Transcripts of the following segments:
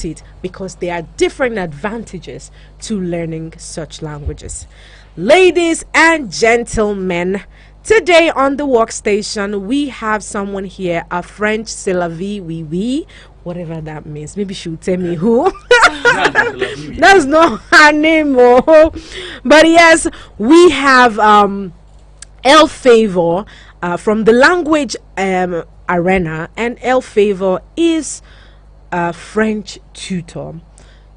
accept it because there are different advantages to learning such languages. Ladies and gentlemen, today on the workstation, we have someone here, a French c'est la vie, oui, oui, whatever that means. Maybe she'll tell me who. That's not her name, oh. But yes, we have El Favor from the language arena, and El Favor is a French tutor.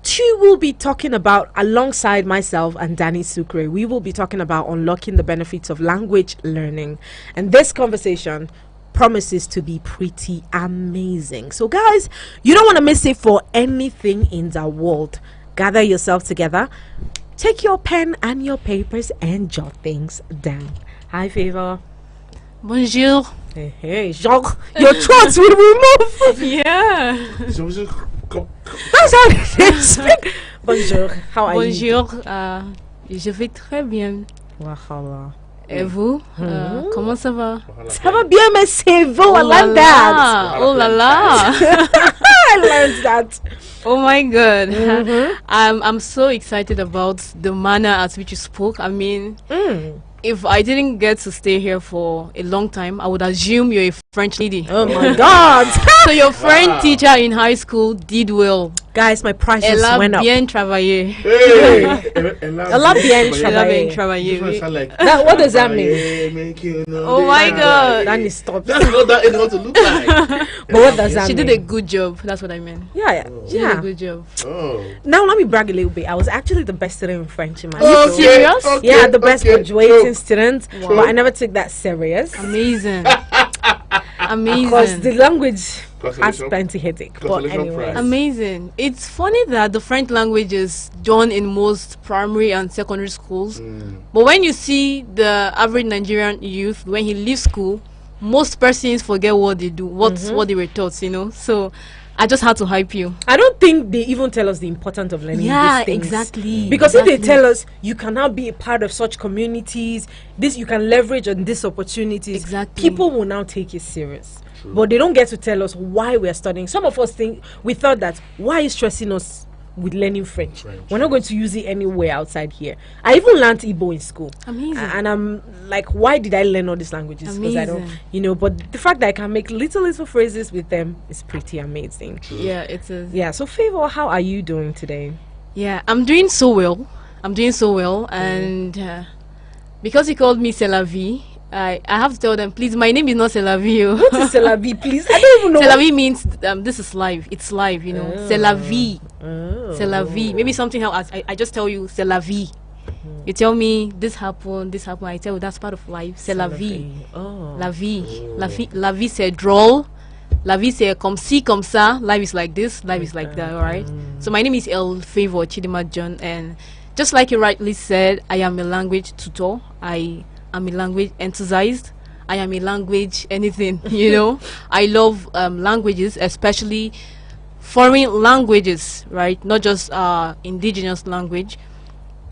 She will be talking about, alongside myself and Danny Sucre, we will be talking about unlocking the benefits of language learning. And this conversation promises to be pretty amazing. So guys, you don't want to miss it for anything in the world. Gather yourself together, take your pen and your papers and jot things down. Hi, Favor. Bonjour. Hey, Jacques, your throats will remove. Yeah. That's how they speak. Bonjour, how are you? Bonjour. Je vais très bien. Wahala. Et vous? Comment ça va? Ça va bien, mais c'est vous. I learned that. Oh la la. I learned that. Oh my god. I'm so excited about the manner at which you spoke. I mean, if I didn't get to stay here for a long time, I would assume you're a French lady. Oh my god. So your French teacher in high school did well. Guys, my prices Elle a went up. bien travaillé. Elle a bien travaillé. What does that mean? Oh my god. Danny, stop. That's not that it's going to look like. But what does that She mean? did a good job. That's what I meant. Yeah. She did a good job. Oh. Now let me brag a little bit. I was actually the best student in French in my Oh, school. serious? Okay, Yeah, the best okay. graduating student, Wow. but I never took that serious Amazing. because the Amazing. language has Consolation. plenty headache. But Consolation anyway, prize. Amazing. It's funny that the French language is done in most primary and secondary schools. But when you see the average Nigerian youth, when he leaves school, most persons forget what they do, what they were taught, you know. So I just had to hype you. I don't think they even tell us the importance of learning Yeah, these things. exactly. Because if they Exactly. tell us you cannot be a part of such communities, this you can leverage on these opportunities, Exactly. people will now take it serious. But they don't get to tell us why we're studying. Some of us thought that why is stressing us with learning French? We're not going to use it anywhere outside here. I even learned Igbo in school. Amazing. And I'm like, why did I learn all these languages? Because I don't, Amazing. but the fact that I can make little phrases with them is pretty amazing. Yeah, it is. Yeah, so Favor, how are you doing today? Yeah, I'm doing so well. And because he called me C'est la vie, I have to tell them, please, my name is not C'est la vie. What is C'est la vie, please? I don't even know. C'est la vie means this is life. It's life, you know. C'est la vie. C'est la vie. Maybe something else. I just tell you, c'est la vie. You tell me this happened. I tell you that's part of life. C'est la vie. Oh. La vie. La vie c'est drôle. La vie c'est comme ci, comme ça. Life is like this. Life is like that. All right. So my name is El Favor Chidima John, and just like you rightly said, I am a language tutor. I am a language enthusiast. I am a language anything. You know. I love languages, especially foreign languages, right? Not just indigenous language,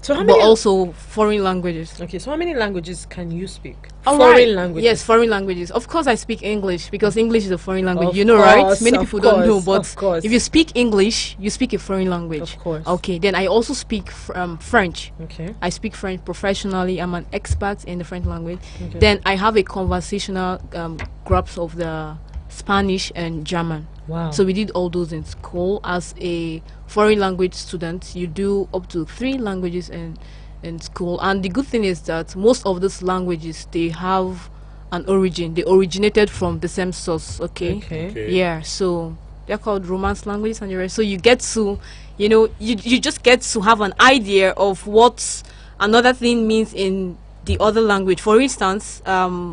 So how but many? also foreign languages. Okay, so how many languages can you speak? All Foreign right. languages. Yes, foreign languages. Of course, I speak English because English is a foreign language. Of You know, right? course, Many of people don't know, course, of but course. if you speak English, you speak a foreign language. Of course. Okay, then I also speak French. Okay. I speak French professionally. I'm an expert in the French language. Okay. Then I have a conversational grasp of the Spanish and German. Wow. So we did all those in school. As a foreign language student, you do up to 3 languages in school. And the good thing is that most of these languages, they have an origin. They originated from the same source. Okay. Okay. Yeah. So they're called Romance languages, and so you get to, you know, you just get to have an idea of what another thing means in the other language. For instance,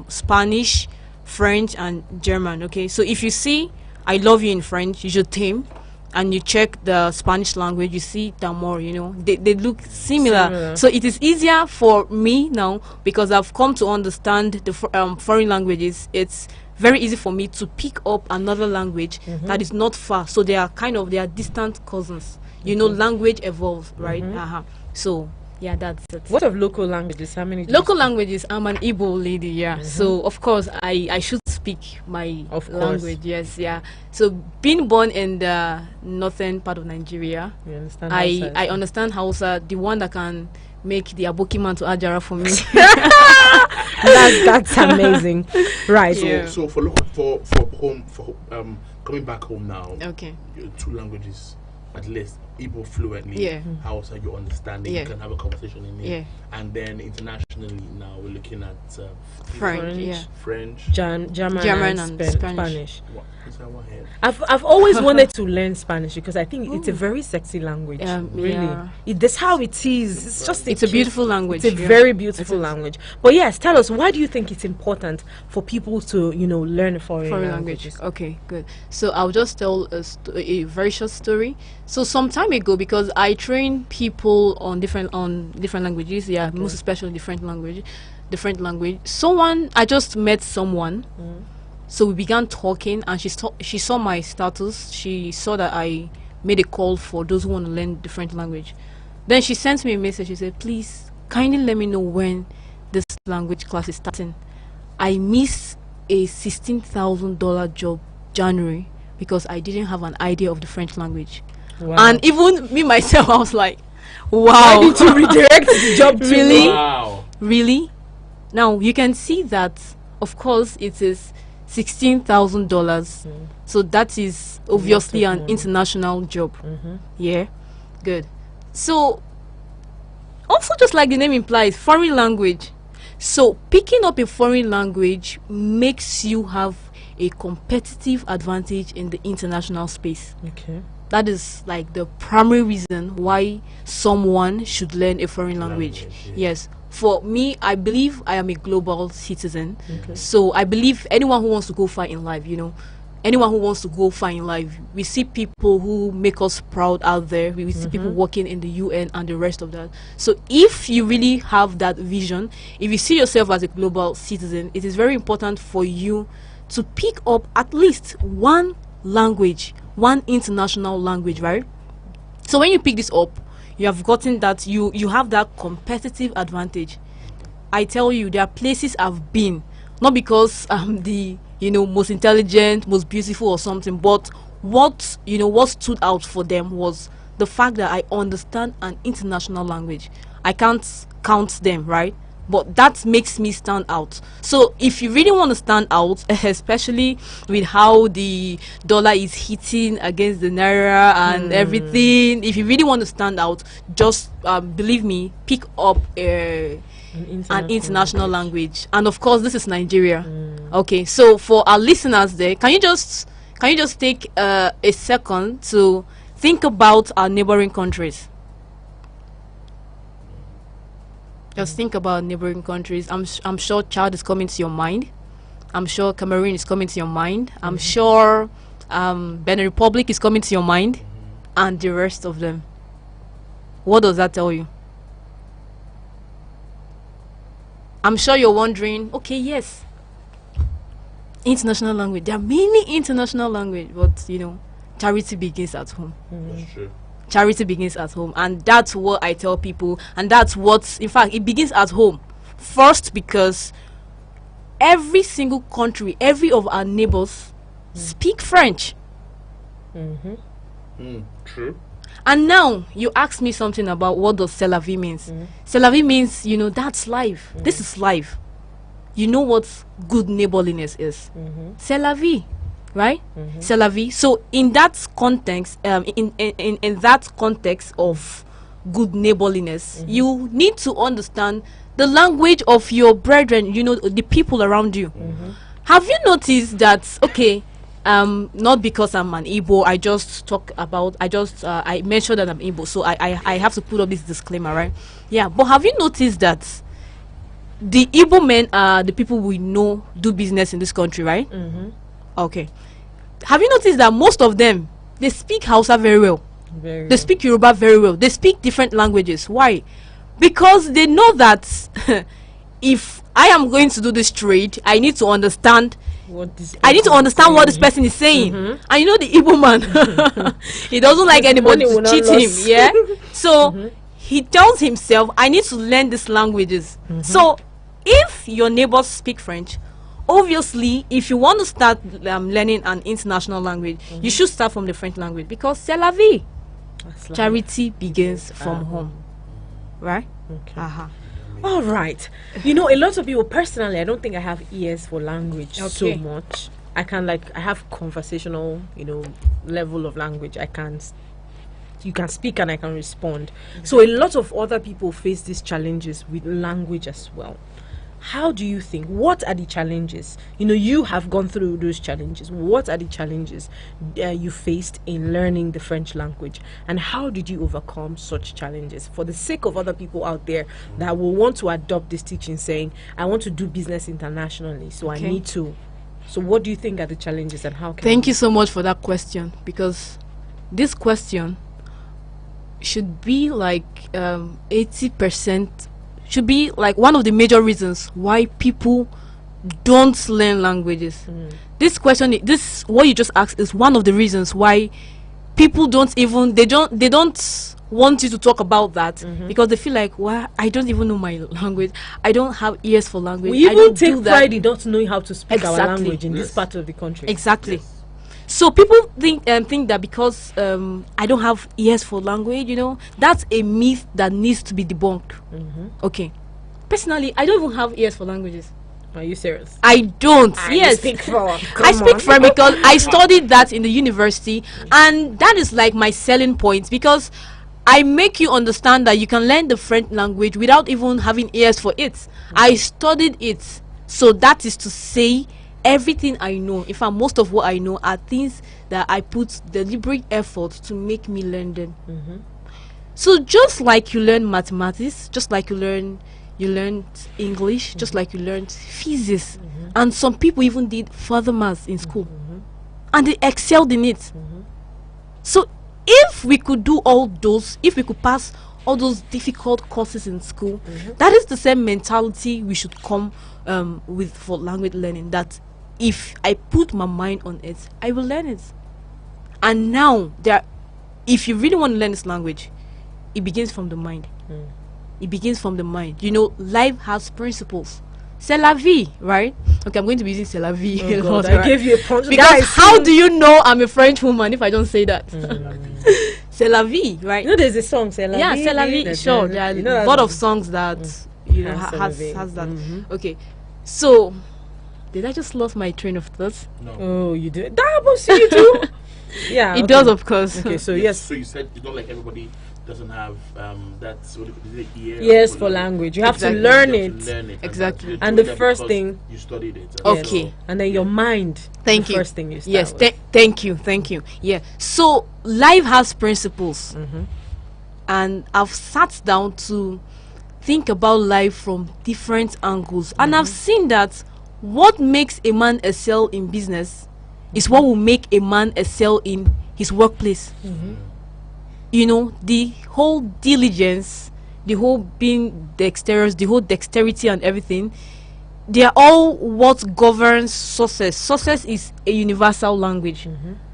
Spanish, French, and German. Okay. So if you see I love you in French, you should tame, and you check the Spanish language, you see Tamor, you know, they look similar. So it is easier for me now because I've come to understand the foreign languages. It's very easy for me to pick up another language that is not far. So they are distant cousins. You know, language evolves, right? So yeah, that's it. What of local languages? How many? Local languages? I'm an Igbo lady, yeah. So of course I should speak speak my Of course. language. Yes, yeah. So being born in the northern part of Nigeria, You understand? I understand Hausa, the one that can make the Aboki man to Ajara for me. That's amazing, right? Yeah. So for home for coming back home now, Okay. your two languages at least, Igbo fluently, Yeah. Hausa you're understanding, Yeah. you can have a conversation in it. Yeah. And then internationally now we're looking at French, yeah. French. German German and and Spanish. What is that one here? I've always wanted to learn Spanish because I think it's a very sexy language. Really, yeah. that's how it is. It's just It's a beautiful language. It's a yeah. very beautiful It is. language. But yes, tell us, why do you think it's important for people to learn foreign language. languages? Okay, good. So I'll just tell a very short story. So some time ago, because I train people on different languages, yeah, most especially different language. I just met someone. So we began talking, and she saw my status. She saw that I made a call for those who want to learn different language. Then she sent me a message. She said, "Please, kindly let me know when this language class is starting. I missed a $16,000 job January because I didn't have an idea of the French language." Wow. And even me myself, I was like, "Wow, Why did you redirect the job to Really? me? Wow. really?" Now you can see that, of course, it is $16,000. So that is obviously of an money. international job. Yeah, good. So also, just like the name implies, foreign language. So picking up a foreign language makes you have a competitive advantage in the international space. Okay. That is like the primary reason why someone should learn a foreign language. Language, Yes. For me, I believe I am a global citizen. Okay. So I believe anyone who wants to go far in life, anyone who wants to go far in life, we see people who make us proud out there. We see people working in the UN and the rest of that. So if you really have that vision, if you see yourself as a global citizen, it is very important for you to pick up at least one language, one international language, right? So when you pick this up, you have gotten that you have that competitive advantage. I tell you, there are places I've been, not because I'm the most intelligent, most beautiful or something, but what stood out for them was the fact that I understand an international language. I can't count them, right? But that makes me stand out. So if you really want to stand out, especially with how the dollar is hitting against the naira and everything, if you really want to stand out, just believe me, pick up an international language. And of course, this is Nigeria. Okay, so for our listeners there, can you just take a second to think about our neighboring countries? Just think about neighboring countries. I'm sure Chad is coming to your mind. I'm sure Cameroon is coming to your mind. I'm sure Benin Republic is coming to your mind, and the rest of them. What does that tell you? I'm sure you're wondering, okay, yes, international language. There are many international language, but charity begins at home. That's true. Charity begins at home, and that's what I tell people, and that's what, in fact, it begins at home first, because every single country, every of our neighbors speak French. True. And now you ask me something about what does c'est la vie means. C'est la vie means, that's life. This is life. You know what good neighborliness is. C'est la vie, right? C'est la vie. So in that context, in that context of good neighborliness, you need to understand the language of your brethren, the people around you. Have you noticed that, okay, not because I'm an Igbo, I mentioned that I'm Igbo, so I have to put up this disclaimer, right? Yeah, but have you noticed that the Igbo men are the people we know do business in this country, right? Okay. Have you noticed that most of them, they speak Hausa very well? They speak Yoruba very well. They speak different languages. Why? Because they know that if I am going to do this trade, I need to understand what this person is saying. And the Igbo man, he doesn't like anybody to cheat him. Yeah. So he tells himself, I need to learn these languages. So if your neighbors speak French, obviously, if you want to start learning an international language, you should start from the French language, because c'est la vie. That's like- Charity begins from home, right? Okay. Uh-huh. All right. You know, a lot of people, personally, I don't think I have ears for language so Okay. much. I have conversational, level of language. You can speak and I can respond. So a lot of other people face these challenges with language as well. How do you think? What are the challenges? You have gone through those challenges. What are the challenges you faced in learning the French language? And how did you overcome such challenges? For the sake of other people out there that will want to adopt this teaching, saying, I want to do business internationally, so I Okay. need to. So what do you think are the challenges and how can Thank you so much for that question, because this question should be like 80%, should be like one of the major reasons why people don't learn languages. This question, this what you just asked, is one of the reasons why people don't want you to talk about that, because they feel like, well, I don't even know my language. I don't have ears for language. we I even don't do take that. pride in not knowing how to speak our Exactly. language in this Yes. part of the country? Exactly. Yes. So people think that because I don't have ears for language, that's a myth that needs to be debunked. Okay. Personally, I don't even have ears for languages. Are you serious? I don't. Ah, you Yes. speak for- I come speak on. French because I studied that in the university, and that is like my selling point, because I make you understand that you can learn the French language without even having ears for it. I studied it. So that is to say, everything I know, in fact most of what I know, are things that I put deliberate effort to make me learn them. So just like you learn mathematics, just like you learned English, just like you learned physics, and some people even did further maths in school, and they excelled in it. So if we could do all those, if we could pass all those difficult courses in school, that is the same mentality we should come with for language learning, that if I put my mind on it, I will learn it. And now if you really want to learn this language, it begins from the mind. It begins from the mind. Life has principles. C'est la vie, right? Okay, I'm going to be using c'est la vie a God, lot, I right? gave you a punch. Because Guys, how do you know I'm a French woman if I don't say that? C'est la vie, right? there's a song, c'est la Yeah, vie, c'est la vie. Sure, there are a lot of songs that has that. Okay, so did I just lost my train of thought? No. Oh, you do? That happens to you too? Yeah. It okay. does, of course. Okay, so Yes. yes. So you said it's not like everybody doesn't have that's what is it, ear Yes, for language. You have Exactly. to learn You have it. to learn it, Exactly. you're And doing the that first because thing- you studied it. Okay. And then your mind. Thank the you. First thing you start Yes, with. thank you. Yeah. So life has principles, and I've sat down to think about life from different angles, and I've seen that what makes a man excel in business is what will make a man excel in his workplace. The whole diligence, the whole being dexterous, the whole dexterity and everything, they are all what governs success. Success is a universal language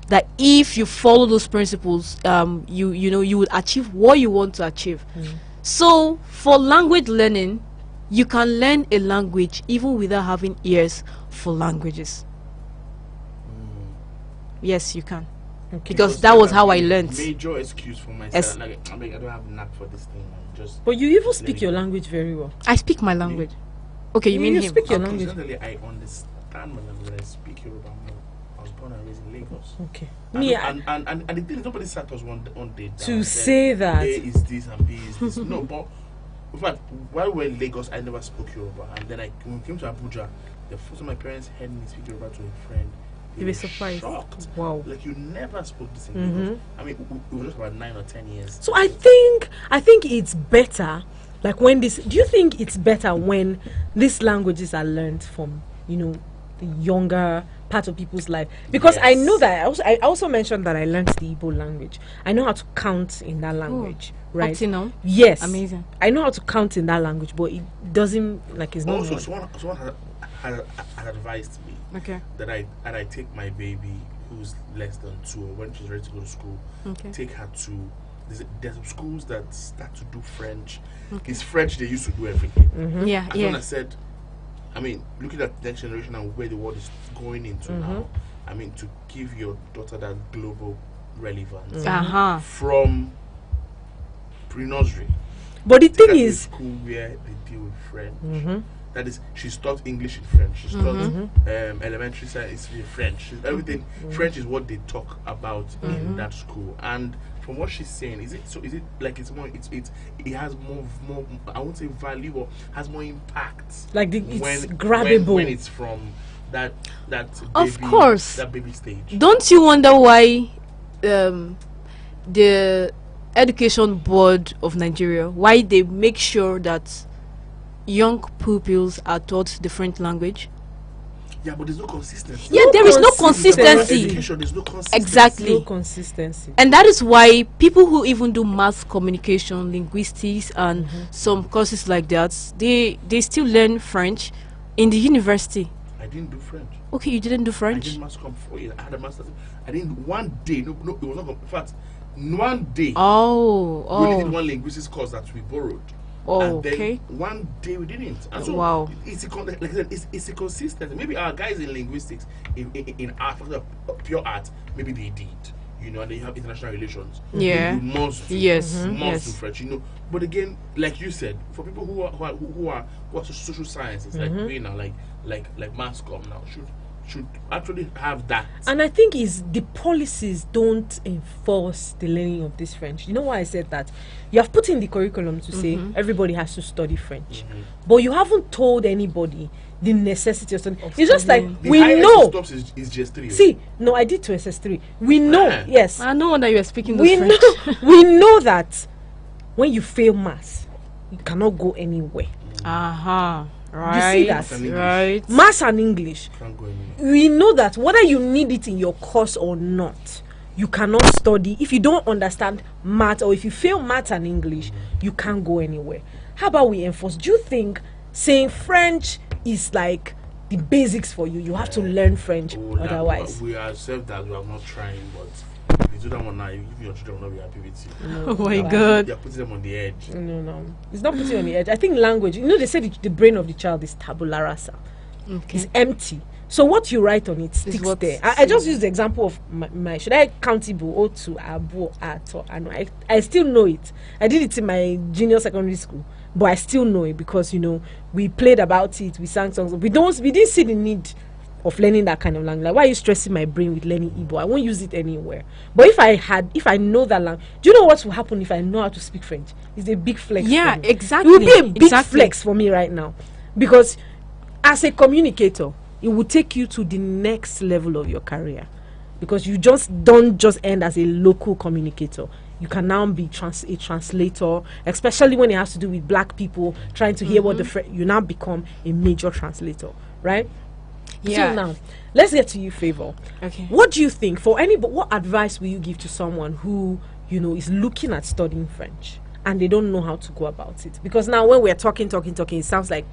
that if you follow those principles, you would achieve what you want to achieve. So for language learning, you can learn a language even without having ears for languages. Yes, you can. Okay. Because that was how I learned. Major excuse for myself. Like, I don't have a knack for this thing. I'm just. But you even speak your language very well. I speak my language. Okay, you mean him? speak your Okay, language. certainly I understand my language. I speak Yoruba more. I was born and raised in Lagos. Okay. And, Me, and the thing is, nobody sat us one day down to and say said, that. A is this and B is this. No, but in fact, while we were in Lagos, I never spoke Yoruba. And then when we came to Abuja, the first time my parents heard me speak Yoruba to a friend, they You were were surprised. shocked. Wow. Like, you never spoke this in Lagos. I mean, we were just about 9 or 10 years. So I think it's better, like when this. Do you think it's better when these languages are learned from the younger part of people's life? Because I know Yes. that I also mentioned that I learned the Igbo language. I know how to count in that language, right? Up till now? Yes, Amazing. I know how to count in that language, but it doesn't it's not. Also, someone had advised me Okay. that I take my baby who's less than 2, or when she's ready to go to school, Okay. take her to there's some schools that start to do French. It's French they used to do everything. Yeah, And someone yeah. has said, I mean, looking at the next generation and where the world is going into now, I mean, to give your daughter that global relevance from pre-nursery. But the thing Take her to a is, school where they deal with French. That is, she's taught English in French. She's taught elementary science in French. Everything French is what they talk about in that school. And from what she's saying, is it so? Is it like it's more? It has more. I won't say value, or has more impact. like it's grabbable. when it's from that baby, Of course. that baby stage. Don't you wonder why the Education Board of Nigeria, why they make sure that young pupils are taught the French language? Yeah, but there's no consistency. Yeah, there is no consistency. Education, there's no consistency. Exactly. No consistency. And that is why people who even do mass communication, linguistics, and some courses like that, they still learn French in the university. I didn't do French. Okay, you didn't do I French? did mass comm. I had a master's. I didn't one day. No, it was not. In fact, one day. Oh, We only did oh, one linguistics course that we borrowed. oh, And then okay. one day we didn't. And so Wow. like I said, it's a consistency. Maybe our guys in linguistics, in art, pure art, maybe they did. You know, and they have international relations. Yeah. You must do, Yes. you must Yes. do French. You know, but again, like you said, for people who are social sciences, like we now, like mass comm now, should actually have that. And I think is the policies don't enforce the learning of this French. You know why I said that? You have put in the curriculum to say everybody has to study French, but you haven't told anybody the necessity of studying. It's just like The we highest know. it stops is just 3. See, no, I did to SS3. We know, Ah. yes, I know that you are speaking those we French. know, we know that when you fail maths, you cannot go anywhere. Right. You see that? Right. Maths and English, Can't go anywhere. we know that whether you need it in your course or not, you cannot study if you don't understand math, or if you fail math and English, you can't go anywhere. How about we enforce? Do you think saying French is like the basics for you? You have to learn French, Oh, that- otherwise. we accept that we are not trying, but if you do that one now, if your children will not be happy with you. Oh my Wow. God. You're putting them on the edge. No, it's not putting you on the edge. I think language. You know, they say the brain of the child is tabula rasa. Okay. It's empty. So what you write on it sticks what there. I just use the example of my should I countable o to abo ato. I still know it. I did it in my junior secondary school, but I still know it because we played about it, we sang songs. We didn't see the need of learning that kind of language. Like, why are you stressing my brain with learning Igbo? I won't use it anywhere. But if I know that language, do you know what will happen if I know how to speak French? It's a big flex. Yeah, for me. exactly. It will be a big Exactly. flex for me right now, because as a communicator, it will take you to the next level of your career, because you don't just end as a local communicator. You can now be a translator, especially when it has to do with black people trying to hear what you now become a major translator, right? Yeah. So now, let's get to you, Favor. Okay. What do you think for anybody? What advice will you give to someone who is looking at studying French and they don't know how to go about it? Because now when we're talking, it sounds like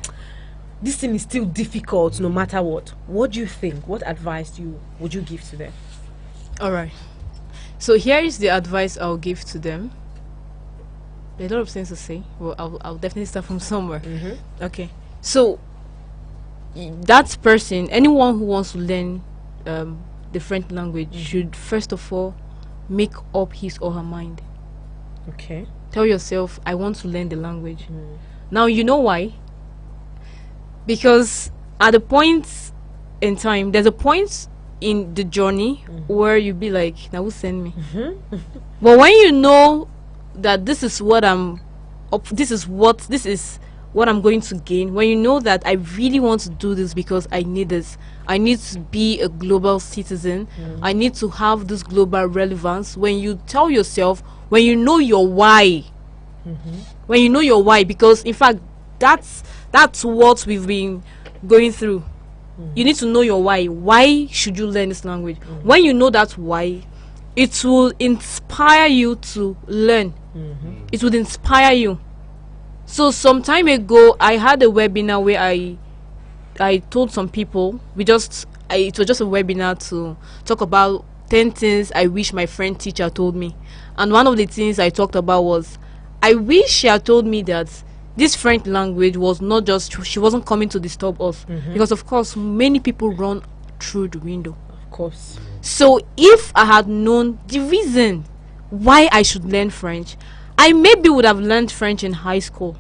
this thing is still difficult no matter what. What do you think? What advice would you give to them? All right. So here is the advice I'll give to them. There are a lot of things to say. Well, I'll definitely start from somewhere. Okay. So that person, anyone who wants to learn the French language, should first of all make up his or her mind. Okay. Tell yourself, I want to learn the language. Now, you know why? Because at a point in time, there's a point in the journey where you be like, now who send me? But when you know that this is what I'm going to gain, when you know that I really want to do this because I need this, I need to be a global citizen, I need to have this global relevance, when you tell yourself, when you know your why, because in fact that's what we've been going through. You need to know your why. Why should you learn this language? When you know that why, it will inspire you to learn. It would inspire you. So some time ago, I had a webinar where I told some people, it was just a webinar to talk about 10 things I wish my friend teacher told me. And one of the things I talked about was, I wish she had told me that this French language was not just, she wasn't coming to disturb us, because of course many people run through the window. Of course. So if I had known the reason why I should learn French, I maybe would have learned French in high school,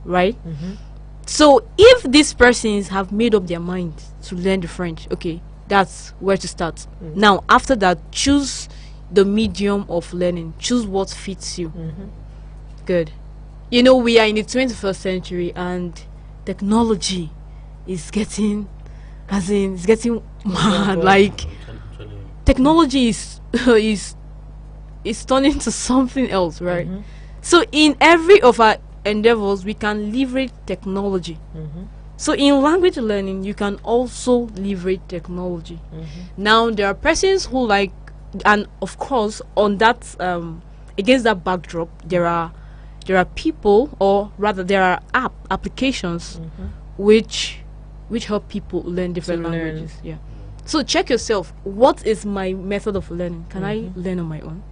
right? So if these persons have made up their mind to learn the French, okay, that's where to start. Now, after that, choose the medium of learning. Choose what fits you. Good. You know, we are in the 21st century, and technology is getting, as in, it's getting mad. Like, technology is turning to something else, right? So in every of our endeavors, we can leverage technology. So in language learning, you can also leverage technology. Now, there are persons who like, and of course, on that against that backdrop, there are people, or rather there are applications which help people learn different languages. Yeah. So check yourself. What is my method of learning? Can I learn on my own?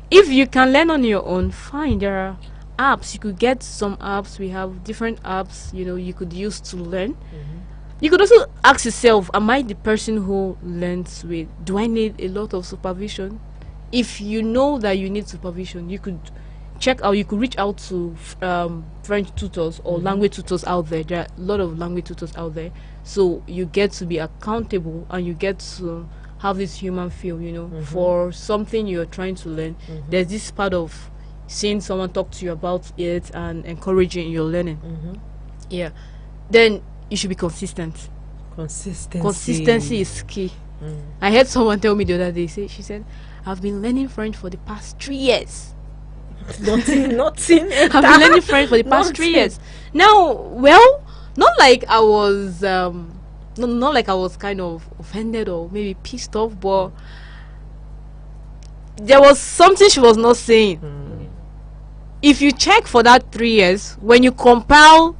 If you can learn on your own, fine. There are apps. You could get some apps. We have different apps, you know, you could use to learn. You could also ask yourself, am I the person who learns with, do I need a lot of supervision? If you know that you need supervision, you could check out, you could reach out to French tutors or language tutors out there. There are a lot of language tutors out there. So you get to be accountable, and you get to have this human feel, you know, for something you're trying to learn. There's this part of seeing someone talk to you about it and encouraging your learning. Yeah. Then you should be consistent. Consistency is key. I heard someone tell me the other day, she said, I've been learning French for the past 3 years. Nothing. I've been learning French for the past 3 years. Now, well, not like I was not like I was kind of offended or maybe pissed off, but there was something she was not saying. If you check for that 3 years, when you compile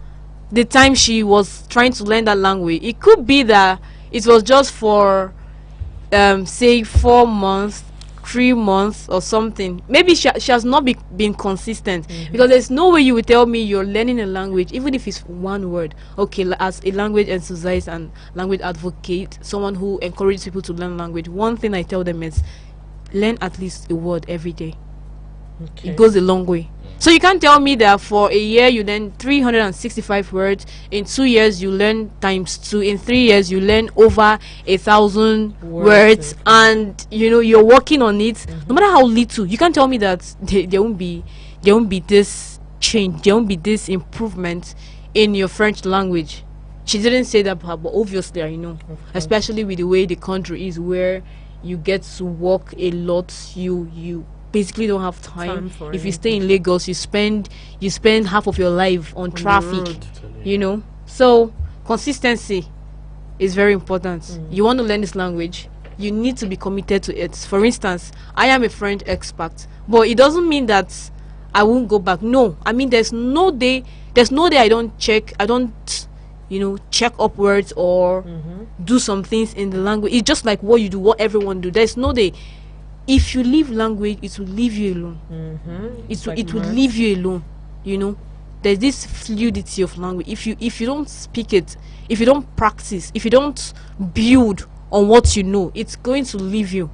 the time she was trying to learn that language, it could be that it was just for say 4 months, 3 months or something. Maybe she has not been consistent, because there's no way you would tell me you're learning a language, even if it's one word. Okay, as a language enthusiast and language advocate, someone who encourages people to learn language, one thing I tell them is learn at least a word every day. It goes a long way. So you can't tell me that for a year you learn 365 words, in 2 years you learn ×2, in 3 years you learn over 1,000 words, and you know you're working on it. No matter how little, you can't tell me that there won't be this change, there won't be this improvement in your French language. She didn't say that, but obviously I know, especially with the way the country is, where you get to work a lot, you basically don't have time. If you stay in Lagos, you spend half of your life on traffic, you know. So consistency is very important. You want to learn this language, you need to be committed to it. For instance, I am a French expert, but it doesn't mean that I won't go back. No, I mean there's no day I don't check up words or do some things in the language. It's just like what you do, what everyone do. There's no day. If you leave language, it will leave you alone. It will leave you alone. You know, there's this fluidity of language. If you don't speak it, if you don't practice, if you don't build on what you know, it's going to leave you.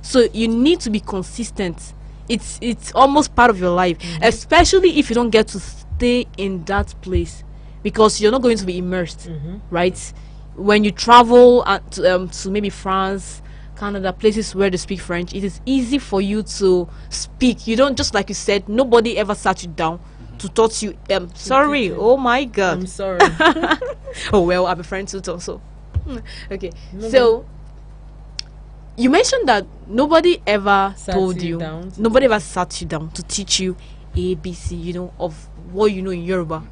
So you need to be consistent. It's almost part of your life, especially if you don't get to stay in that place, because you're not going to be immersed, right? When you travel to maybe France, Canada, places where they speak French, it is easy for you to speak. You don't, just like you said, nobody ever sat you down to taught you. Sorry, oh my God, I'm sorry. Oh well, I'm a French tutor, so okay. So you mentioned that nobody ever told you, nobody ever sat you down to teach you ABC, you know, of what you know in Yoruba.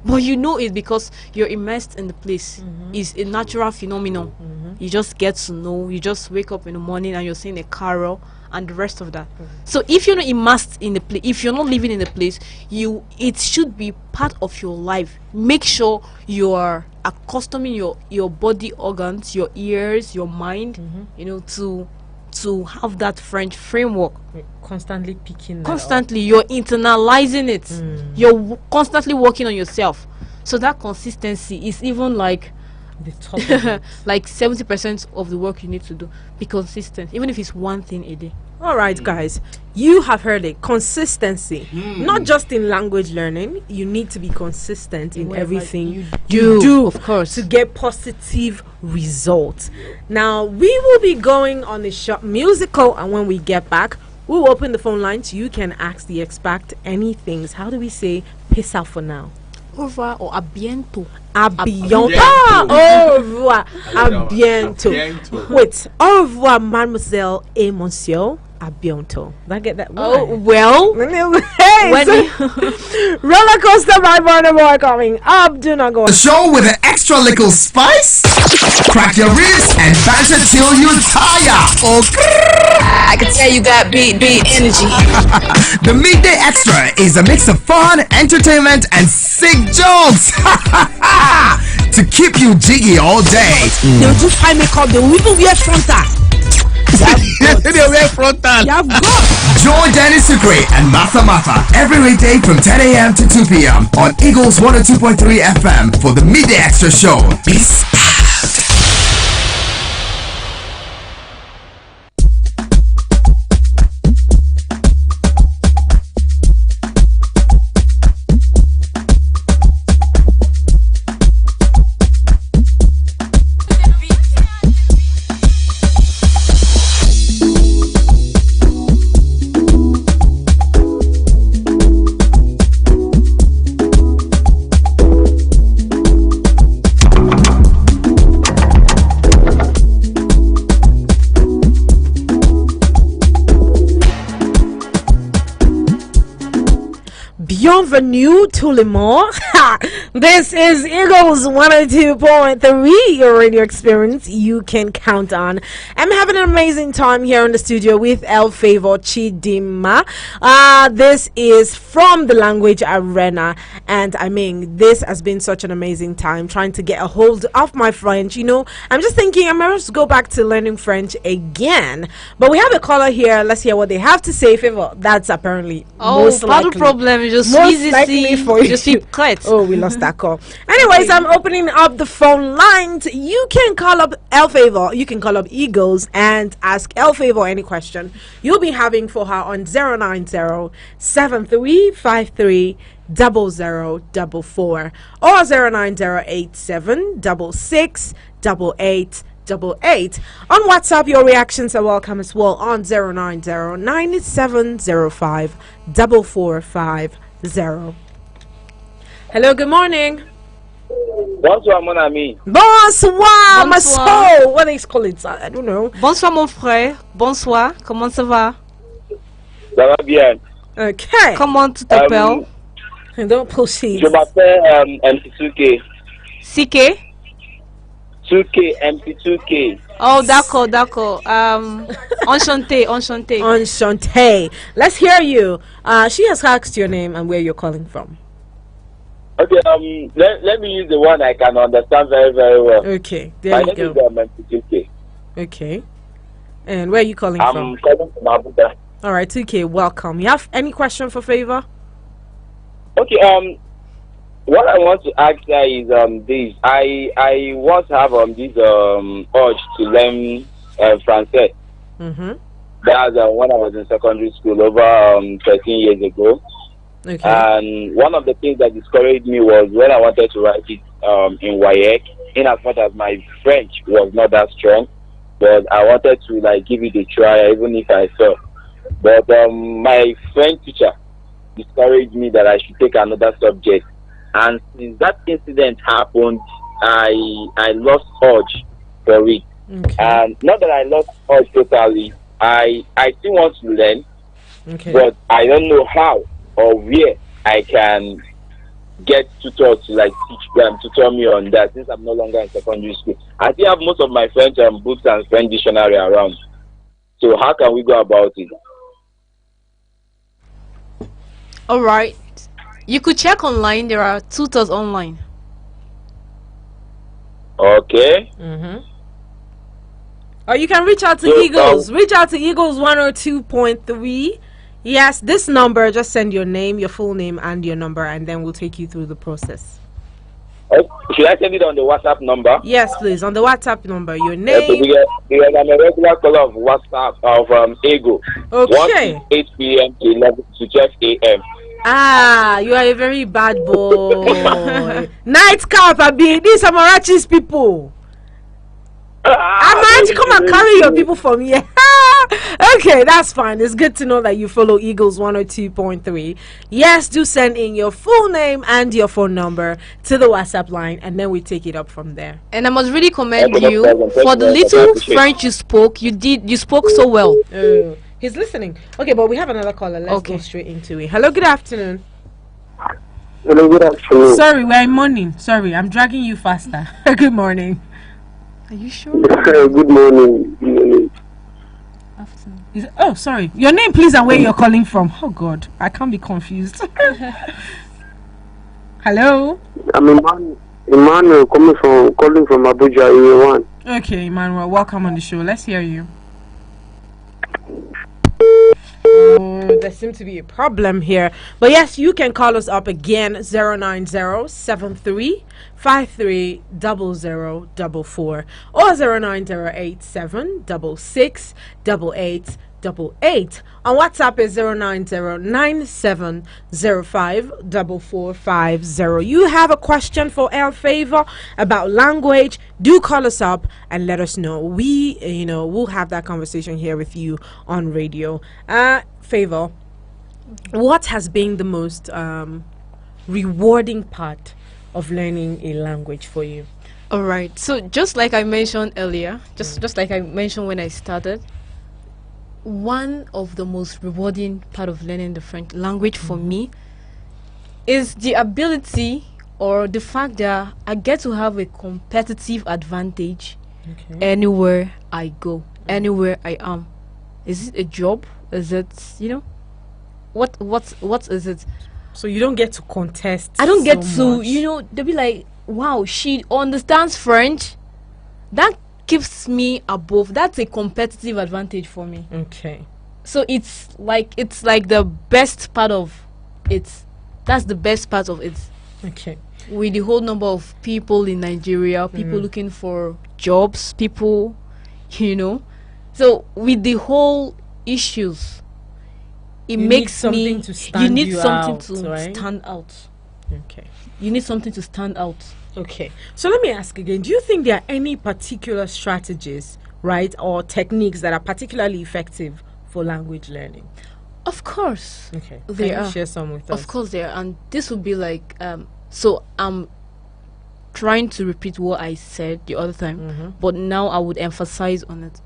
But you know it because you're immersed in the place. It's a natural phenomenon. You just get to know. You just wake up in the morning and you're saying a carol and the rest of that. So if you're not immersed in the place, if you're not living in the place, it should be part of your life. Make sure you are accustoming your body organs, your ears, your mind, you know, to to have that French framework. Constantly picking that Constantly, you're internalizing it. You're constantly working on yourself. So that consistency is even like up. The top of it. like 70% of the work you need to do. Be consistent, even if it's one thing a day. All right, guys, you have heard it. Consistency, not just in language learning. You need to be consistent in Whatever everything you you do, do, of course. to get positive results. Now, we will be going on a short musical, and when we get back, we'll open the phone lines. You can ask the expert anything. How do we say peace out for now? Au revoir or à bientôt. À bientôt. bientôt. Ah, au revoir. À À bientôt. bientôt. Wait, au revoir, mademoiselle et monsieur. À bientôt. Did I get that Oh, right? well. Hey, When so- you- roller coaster by Barnum coming up. Do not go. The show with an extra little spice. Crack your ribs and banter till you tire. I can tell you got beat energy. The Midday Extra is a mix of fun, entertainment, and sick jokes to keep you jiggy all day. They do fine makeup. They will even wear frontal. They wear frontal. You have got. Join Danny Sucre and Matha Matha every weekday from 10 a.m. to 2 p.m. on Eagles 102.3 FM for the Midday Extra Show. Peace out. Bienvenue tout le monde. This is Eagles 102.3, your radio experience you can count on. I'm having an amazing time here in the studio with El Favor Chidima. This is from the Language Arena, and I mean, this has been such an amazing time trying to get a hold of my French. You know, I'm just thinking I might just go back to learning French again. But we have a caller here. Let's hear what they have to say. Favor, that's apparently Oh, most pas de likely. problème. Je Most suis likely ici. for Je suis you. prête. Oh, we lost that call. Anyways, I'm opening up the phone lines. You can call up El Favor. You can call up Eagles and ask El Favor any question you'll be having for her on 090-7353-0044 or 090-8766-8888. On WhatsApp, your reactions are welcome as well on 090-9705-4450. Hello, good morning. Bonsoir, mon ami. Bonsoir, my Bonsoir. soul. What they call it? I don't know. Bonsoir mon frère. Bonsoir. Comment ça va? Ça va bien. Okay. Comment tu t'appelles? Don't proceed. Je m'appelle MC Suke. Sike? Suke, MC Suke. Oh, d'accord, d'accord. Enchanté, enchanté. Enchanté. Let's hear you. She has asked your name and where you're calling from. Okay, let me use the one I can understand very, very well. Okay, there My you name go. is MC Suke. Okay. And where are you calling I'm from? calling from Abuja. All right, 2K, welcome. You have any question for Favor? Okay, what I want to ask her is this. I once have this urge to learn Francais. Mm-hmm. That's when I was in secondary school over 13 years ago. Okay. And one of the things that discouraged me was when I wanted to write it in WAEC, in as much as my French was not that strong, but I wanted to give it a try, even if I failed. But my French teacher discouraged me that I should take another subject. And since that incident happened, I lost urge for it. Okay. And not that I lost urge totally, I still want to learn, Okay. but I don't know how or where I can get tutors to teach them, tutor me on that, since I'm no longer in secondary school. I still have most of my French books and French dictionary around. So how can we go about it? All right. You could check online. There are tutors online. Okay. Mm-hmm. Or you can reach out to Eagles. Reach out to Eagles 102.3. Yes, this number, just send your name, your full name, and your number, and then we'll take you through the process. Should I send it on the WhatsApp number? Yes, please. On the WhatsApp number, your name. Because I'm a regular caller of WhatsApp of Ego. Okay. 1 to 8 p.m. to 11 to 12 a.m. Ah, you are a very bad boy. Nightcap, Abi. These are Marachi's people. I'm to come and carry your people from here. Okay, that's fine. It's good to know that you follow Eagles 102.3. Yes, do send in your full name and your phone number to the WhatsApp line, and then we take it up from there. And I must really commend you for the little French you spoke. You spoke so well. He's listening. Okay, but we have another caller. Let's go straight into it. Hello, good afternoon. Hello, good afternoon. Sorry, we're in morning. Sorry, I'm dragging you faster. Good morning. Are you sure? Good morning. Oh, sorry. Your name, please, and where you're calling from. Oh, God. I can't be confused. Hello? I'm Emmanuel calling from Abuja, Area 1. Okay, Emmanuel, welcome on the show. Let's hear you. There seems to be a problem here. But yes, you can call us up again, 09073530044 or 09087668888. On WhatsApp is 09097054450. You have a question for El Favor about language, do call us up and let us know. We'll have that conversation here with you on radio. Favor, what has been the most rewarding part of learning a language for you? All right. So just like I mentioned earlier, just like I mentioned when I started, one of the most rewarding part of learning the French language for me is the ability or the fact that I get to have a competitive advantage anywhere I go, anywhere I am. Is it a job? Is it, what is it? So you don't get to contest. I don't get so to, much. They'll be like, wow, she understands French. That keeps me above. That's a competitive advantage for me. Okay. So it's like the best part of it. That's the best part of it. Okay. With the whole number of people in Nigeria, people looking for jobs, people, So with the whole issues, it makes me. You need something to stand out. Okay. You need something to stand out. Okay. So let me ask again, do you think there are any particular strategies, right, or techniques that are particularly effective for language learning? Of course. Okay. Can you share some with us? Of course there are. And this would be like, so I'm trying to repeat what I said the other time, but now I would emphasize on it.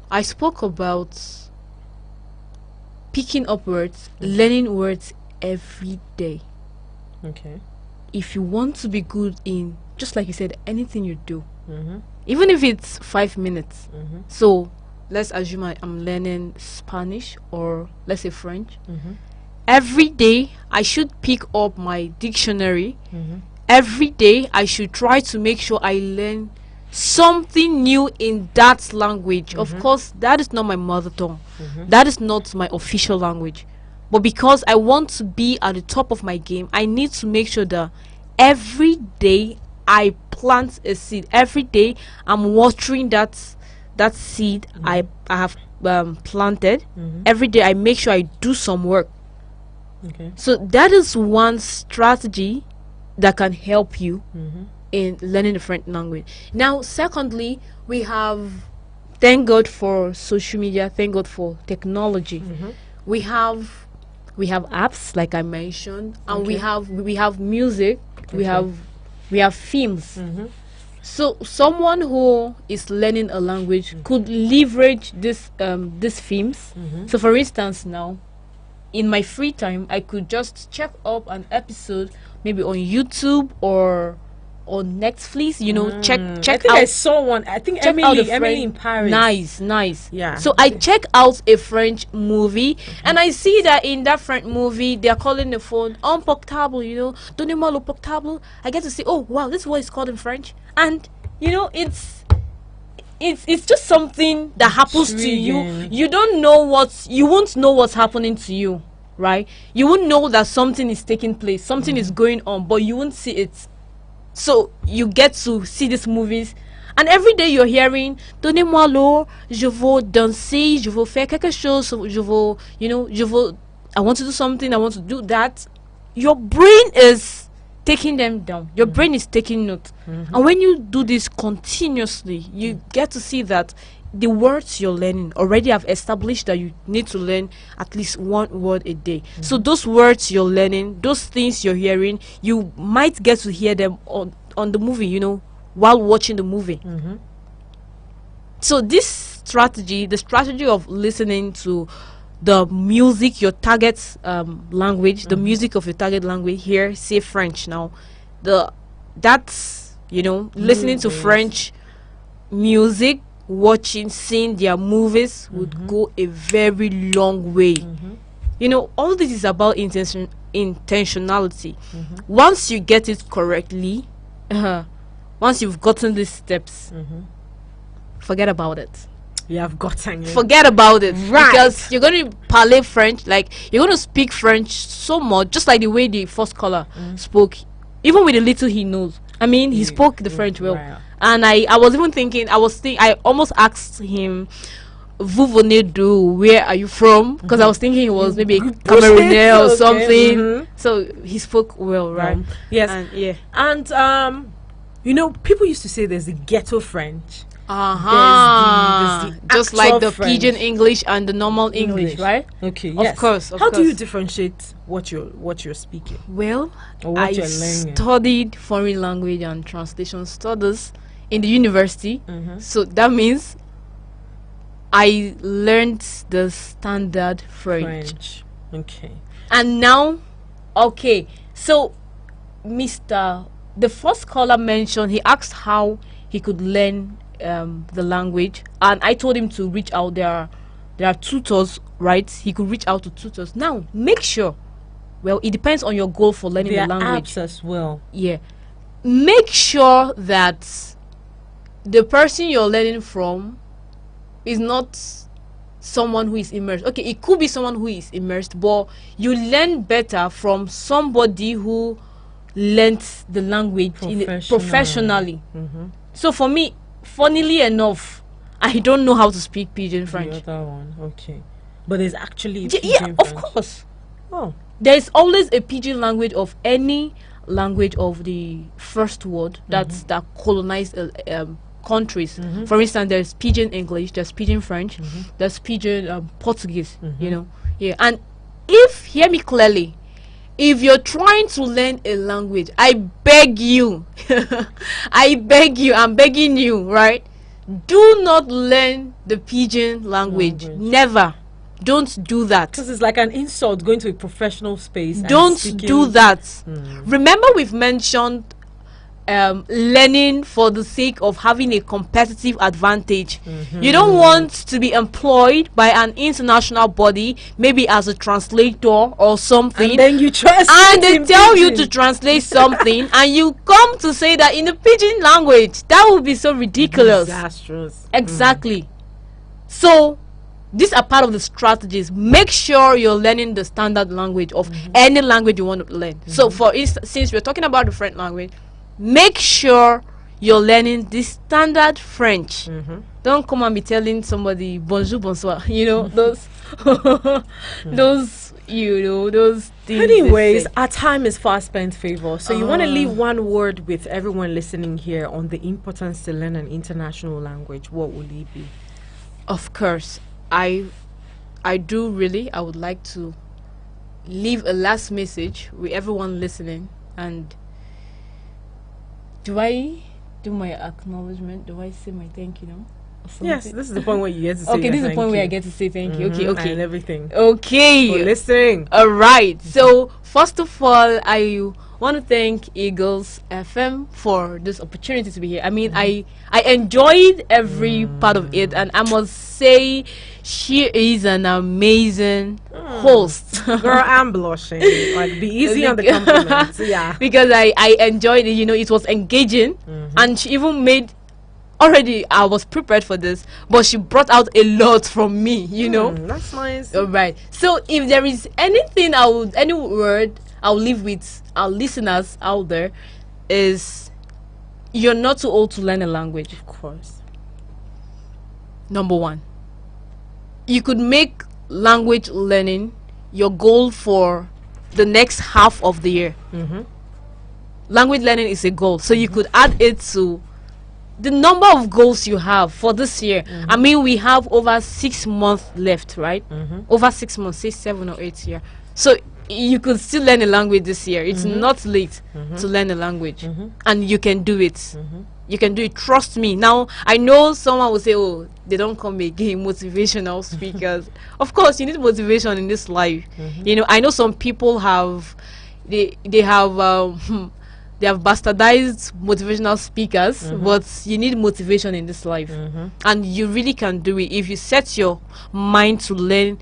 I spoke about picking up words, learning words every day. Okay. If you want to be good in, just like you said, anything you do, even if it's 5 minutes. So let's assume I'm learning Spanish or let's say French. Every day I should pick up my dictionary. Every day I should try to make sure I learn something new in that language. Of course, that is not my mother tongue. That is not my official language. But because I want to be at the top of my game, I need to make sure that every day I plant a seed. Every day I'm watering that seed I have planted. Every day I make sure I do some work. Okay. So that is one strategy that can help you in learning the French language. Now, secondly, we have, thank God for social media, thank God for technology. We have apps like I mentioned, and we have music, we have films. So someone who is learning a language could leverage these films. So for instance, now in my free time I could just check up an episode maybe on YouTube or on Netflix, check I think out. I saw one. I think Emily in Paris. Nice. Yeah. So I check out a French movie, and I see that in that French movie they are calling the phone en portable. Donnez-moi le portable. I get to see. Oh wow, this is what it's called in French, and it's it's just something that happens to you. Intriguing. You won't know what's happening to you, right? You won't know that something is taking place, something is going on, but you won't see it. So you get to see these movies, and every day you're hearing donnez-moi l'eau, je veux danser, je veux faire quelque chose, je veux, I want to do something, I want to do that. Your brain is taking them down. Your brain is taking note. And when you do this continuously, you get to see that the words you're learning already have established that you need to learn at least one word a day. So those words you're learning, those things you're hearing, you might get to hear them on the movie, while watching the movie. So this strategy, the strategy of listening to the music, your target language, the music of your target language, here, say French now, listening to French music, watching, seeing their movies would go a very long way. All this is about intentionality. Once you get it correctly, once you've gotten these steps, forget about it. You have gotten it. Forget about it. Right. Because you're going to parler French, like you're going to speak French so much, just like the way the first caller spoke, even with the little he knows. I mean, he spoke the French well. Right. And I was even thinking, I almost asked him, vous venez d'où? Where are you from? Because I was thinking he was maybe Cameroonian or Okay. something. So he spoke well, right? Yes. And, yeah. And people used to say there's the ghetto French. there's the Just like actual the French. pidgin English and the normal English, right? Okay, Of yes. course, How of do you course. differentiate what you're speaking? Well, Or what I you're learning? studied foreign language and translation studies in the university. So that means I learned the standard French. Okay. And now, okay, so the first caller mentioned, he asked how he could learn the language, and I told him to reach out. There are tutors, right? He could reach out to tutors. Now, make sure, well, it depends on your goal for learning There the are language. apps as well. Yeah. Make sure that the person you're learning from is not someone who is immersed. Okay, it could be someone who is immersed, but you learn better from somebody who learned the language professionally. So for me, funnily enough, I don't know how to speak Pidgin French. The other one, okay. But there's actually a Yeah, Pidgin of French. course. Oh, There is always a Pidgin language of any language of the first world that colonized countries. For instance, there's Pidgin English, there's Pidgin French, there's Pidgin Portuguese. Yeah. And hear me clearly, if you're trying to learn a language, I beg you, I'm begging you, right? Do not learn the Pidgin language. Never. Don't do that. because it's like an insult going to a professional space. and Don't speaking- do that. Remember, we've mentioned learning for the sake of having a competitive advantage. You don't want to be employed by an international body, maybe as a translator or something, And then you try and they speaking tell you Pidgin. to translate something, and you come to say that in the Pidgin language. That would be so ridiculous. Disastrous. Exactly. So these are part of the strategies. Make sure you're learning the standard language of any language you want to learn. So for instance, since we're talking about the French language, make sure you're learning the standard French. Don't come and be telling somebody bonjour, bonsoir. Those those things they Anyways, say. our time is fast spent, Favor. So you want to leave one word with everyone listening here on the importance to learn an international language. What will it be? Of course, I do really. I would like to leave a last message with everyone listening. And do I do my acknowledgement? Do I say my thank you now? Or Yes, something? this is the point where you get to say Okay, your this is the thank point where I you. get to say thank you. And Okay. everything. For Okay. listening. All right. So first of all, I want to thank Eagles FM for this opportunity to be here. I mean, I enjoyed every part of it, and I must say she is an amazing host. Girl, I'm blushing. Like, be easy on the compliments. Yeah. Because I enjoyed it. It was engaging, and she even made already I was prepared for this, but she brought out a lot from me, you know. That's nice. All right. So if there is anything any word I'll leave with our listeners out there is you're not too old to learn a language. Of course. Number one, you could make language learning your goal for the next half of the year. Language learning is a goal, so you could add it to the number of goals you have for this year. I mean, we have over 6 months left, right? Over 6 months, 6, 7 or 8 years. So you could still learn a language this year. It's not late to learn a language, and you can do it. You can do it. Trust me. Now, I know someone will say, "Oh, they don't come again." Motivational speakers. Of course, you need motivation in this life. You know, I know some people have, they have bastardized motivational speakers, but you need motivation in this life, and you really can do it if you set your mind to learn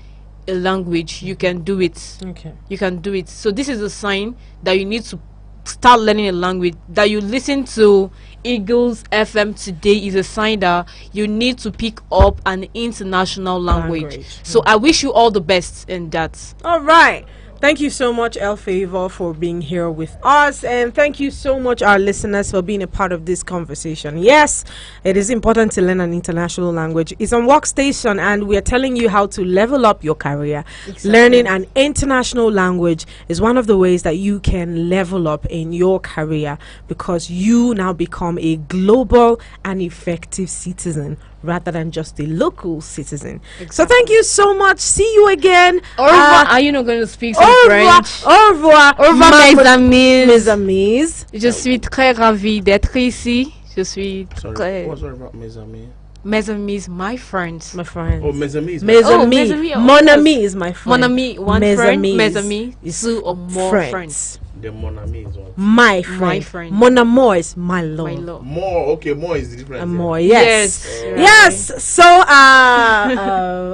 a language. You can do it. Okay. You can do it. So this is a sign that you need to start learning a language. That you listen to Eagles FM today is a sign that you need to pick up an international language. So I wish you all the best in that. All right. Thank you so much, El Favor, for being here with us. And thank you so much, our listeners, for being a part of this conversation. Yes, it is important to learn an international language. It's on Workstation, and we are telling you how to level up your career. Exactly. Learning an international language is one of the ways that you can level up in your career, because you now become a global and effective citizen rather than just a local citizen. Exactly. So thank you so much. See you again. Au revoir. Are you not going to speak some French? Au revoir. Au revoir, mes amis. Mes amis. Je suis très ravie d'être ici. Je suis très... What's about mes amis? Mes amis, my friends. My friends. Oh, mes amis. Mes Oh, amis. mes amis, Mon of ami is my friend. Mon ami, one Mes friend. amis Mes amis, is two or more friends. The mon ami is one. My friend. My friend. Mon amour is my love. My love. More, okay, more is the difference. Amour, yes. Yes. Yes. So,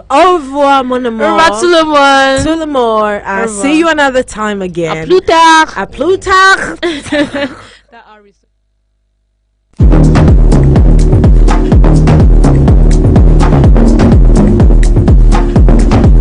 au revoir, mon amour. Au revoir tout le monde. Tout le monde. Au revoir. See you another time again. À plus tard. À plus tard.